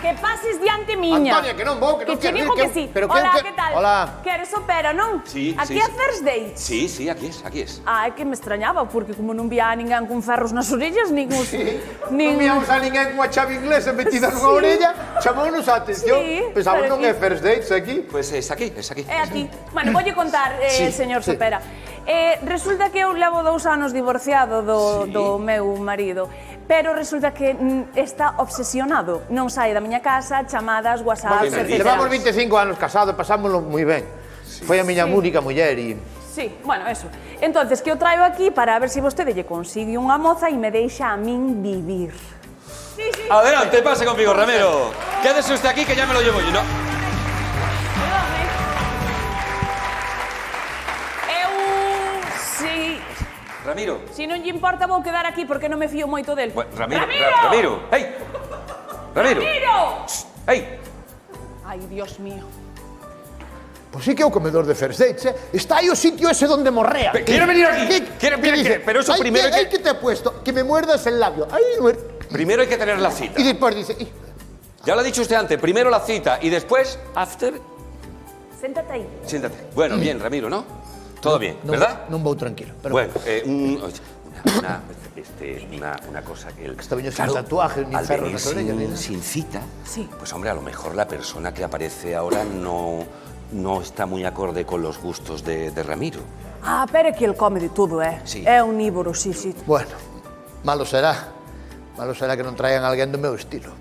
que pases diante miña. Antonia, que non vou, que non te quero digo ir, que sí. pero Hola, que- que tal? Hola. Queres opera, non? Sí, Aquí sí, a sí. First Dates. Sí, sí, aquí es. Ah, é que me extrañaba, porque como non vía a ninguén con ferros nas orellas, nin os... Non víamos a ninguén cunha chave inglesa metida nunha orella, chamounos a atención. Sí, Pensamos pero non é aquí- First Dates aquí. Pues es aquí. É aquí. Bueno, voulle contar, Sí, señor sí. Sopera. Resulta que eu levo 2 anos divorciado do meu marido, pero resulta que está obsesionado. Non sai da miña casa, chamadas, whatsapps, etc. Levamos 25 anos casados, pasámoslo moi ben. Foi a miña única muller e... Sí, bueno, eso. Entonces, que eu traio aquí para ver se vostede lle consigue unha moza e me deixa a min vivir. Sí, sí. Adelante, pase conmigo, Ramiro. Quédese usted aquí que ya me lo llevo yo, ¿no? Sí. Ramiro. Si non lle importa, vou quedar aquí porque non me fío moito del. Ramiro. ¡Ramiro! Ramiro. ¡Hey! Ramiro. ¡Ramiro! ¡Hey! Ai, Dios mío. Pois sí que é o comedor de First Dates, eh? Está aí o sitio ese donde morrea. ¿Quiere venir aquí? ¿Quiere venir dice? aquí? Pero eso primero hay que- ¿Qué te he puesto? Que me muerdas el labio. Ay, Primero hay que tener la cita. y después dice... "Y, Ya lo ha dicho usted antes. Primero la cita y después, after... Séntate aí. Siéntate. Bueno, bien, Ramiro, ¿no? Todo bien, non ¿verdad? Non vou tranquilo. Pero Bueno, una cosa que el... Esta viña sin tatuaje, ni al ferros venir nas orellas, ni nada. sin cita, Sí. pues hombre, a lo mejor la persona que aparece ahora no está muy acorde con los gustos de Ramiro. Ah, pero é que el come de todo, Sí. É omnívoro, sí, sí. Bueno, malo será. Malo será que non traigan alguén do meu estilo.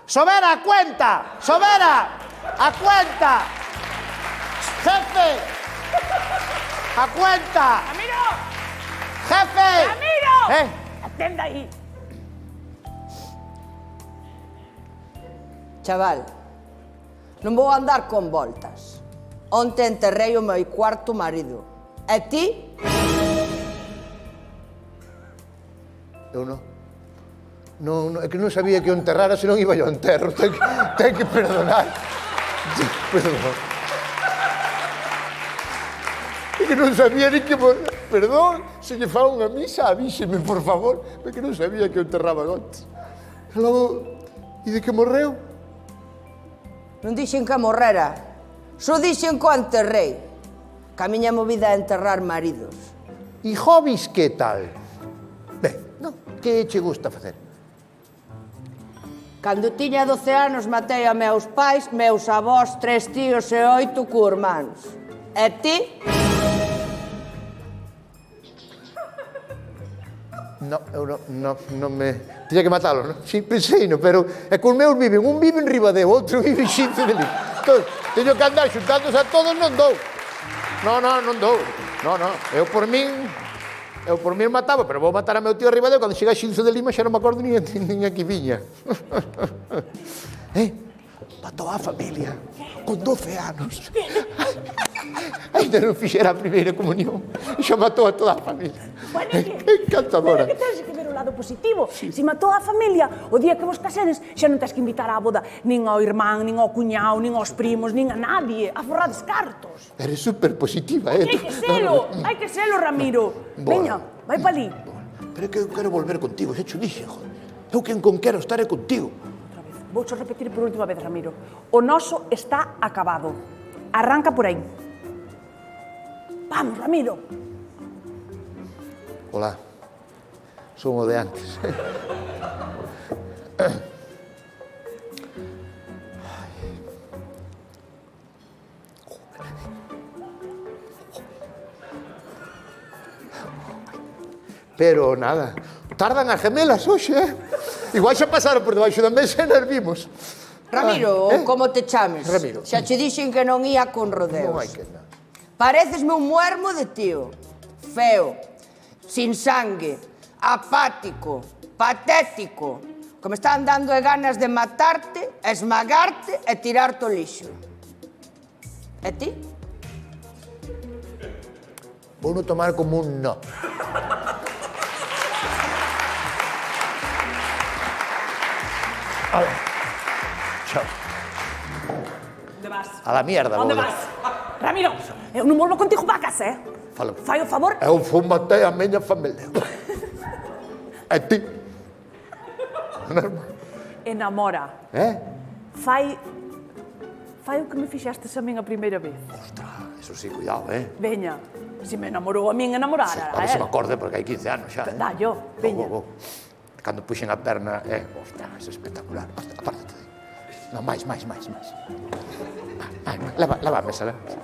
¡Sobera, a cuenta! ¡Sobera! ¡A cuenta! ¡Jefe! ¡A cuenta! ¡Ramiro! ¡Jefe! ¡Ramiro! Atenda aí. Chaval, non vou andar con voltas. Onte enterrei o meu cuarto marido. E ti? Eu non. Non, é que non sabía que o enterrara, senón iba yo ao enterro. Ten que perdonar. Perdón. É que non sabía ni que... Perdón, se lle fa unha misa, avíseme, por favor. É que non sabía que o enterraba antes. E logo, e de que morreu? Non dixen que morrera. Só dixen que o enterrei. Que a miña movida é enterrar maridos. E hobbies que tal? Ben, non, que che gusta facer? Cando tiña 12 anos matei a meus pais, meus avós, 3 tíos e 8 curmáns. E ti? No, eu non me... Tiña que matalo, non? Si, pensei, no, pero... É que os meus viven, un vive en Ribadeo, outro vive en Xinzo de Lima. Entón, teño que andar xuntándose a todos, non dou. Non dou. Non, eu por min mataba, pero vou matar a meu tío a Ribadeo, cando chega a Xinzo de Lima xa non me acordo nin a que viña. Matou a familia, con 12 anos. Ainda non fixera a primeira comunión, e xa matou a toda a familia. Bueno, Encantadora. que tens que ver o lado positivo. Si matou a familia, o día que vos casedes, xa non tens que invitar á boda nin ao irmán, nin ao cuñado, nin aos primos, nin a nadie. A forrades cartos. Eres super positiva, Hai que selo, Ramiro. Veña, vai pa ali. Pero é que eu quero volver contigo, xa cho dixe, joder. Eu quen con quero estar é contigo. Outra vez. Voucho repetir por última vez, Ramiro. O noso está acabado. Arranca por aí. Vamos, Ramiro. Hola, son o de antes. Pero nada, tardan as gemelas hoxe, eh? Igual xa pasaron por debaixo da mesa e nos vimos. Ramiro, ou como te chames? Ramiro. Xa che dixen que non ia con rodeos. Non hai que nada. Parecesme un muermo de tío. Feo, sin sangue, apático, patético. Que me están dando ganas de matarte, esmagarte e tirarte o lixo. E ti? Vou no tomar como un no. A ver. Chao. Onde vas? A la mierda, Onde vou. vas? Ramiro, eu non volvo contigo para casa, Fala. Fai o favor. Eu fumatei a miña familia. E ti? Enamora. Fai o que me fixastes a min a primeira vez. Ostras, eso sí, cuidado, Veña, se me enamorou a min enamorar A a ver se me él. acorde, porque hai 15 anos xa, Dallo, veña. Cando puxen a perna, ostras, é espectacular. Apártate. Non, máis. Leva a mesa, leva a mesa.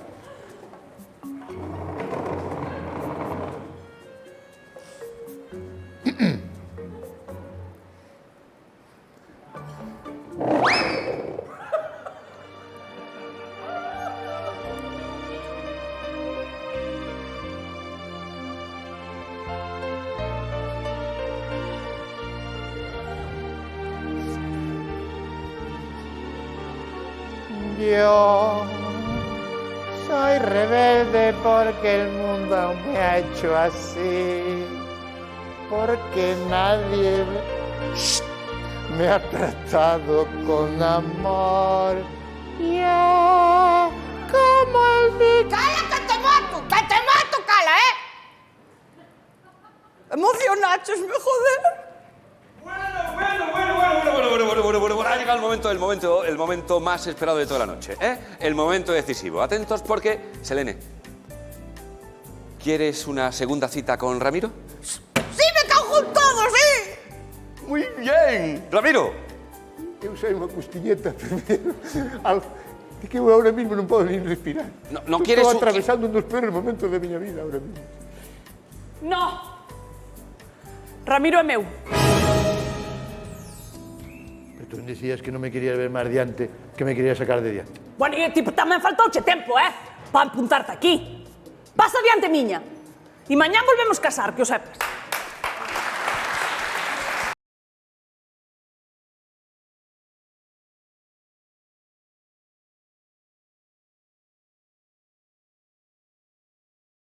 Yo soy rebelde porque el mundo me ha hecho así, porque nadie me ha tratado con amor. Yo, como el mi... Cala que te mato, cala, Emocionachesme, joder. Bueno, ha llegado el momento más esperado de toda la noche, El momento decisivo. Atentos porque, Selene, ¿quieres una segunda cita con Ramiro? Sí, me cago con todo, sí. Muy bien. Ramiro. Eu sei unha costilleta primeiro. É que eu ahora mismo non podo nin respirar. No quieres Estou un... atravesando un dos peores momentos da miña vida ahora mismo. No. Ramiro é meu. Pero tú decías que non me querías ver máis diante, que me querías sacar de diante. Bueno, e tipo, tamén faltouche tempo, para apuntarte aquí. Vas adiante, miña. E mañán volvemos casar, que o sepas.